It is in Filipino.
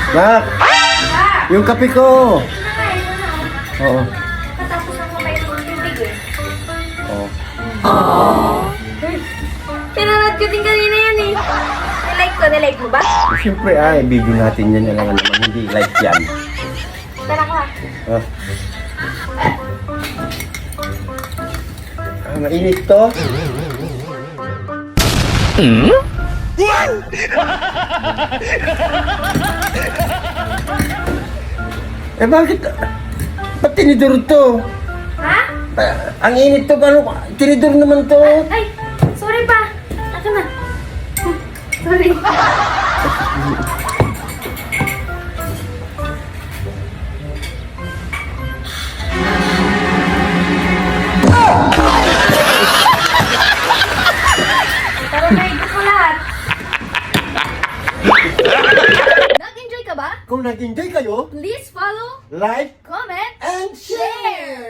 Nak, yung kape ko. Ito na nga, ito na. Oo. Katapos na kumain ng tubig eh. Oo. Pinanood ko din kanina yan eh. Nilike ko, nilike mo ba? Siyempre video natin yan. Alam nga naman, hindi like yan. Tara ka. Ah. Mainit to. Bakit? Ba't tinidor to? Ha? Ang init to, paano? Tinidor naman to. Ay, sorry pa. Ako na. Sorry. Pero naigit ko lahat. Nag-enjoy ka ba? Kung nag-enjoy kayo, Please follow, like, comment, and share!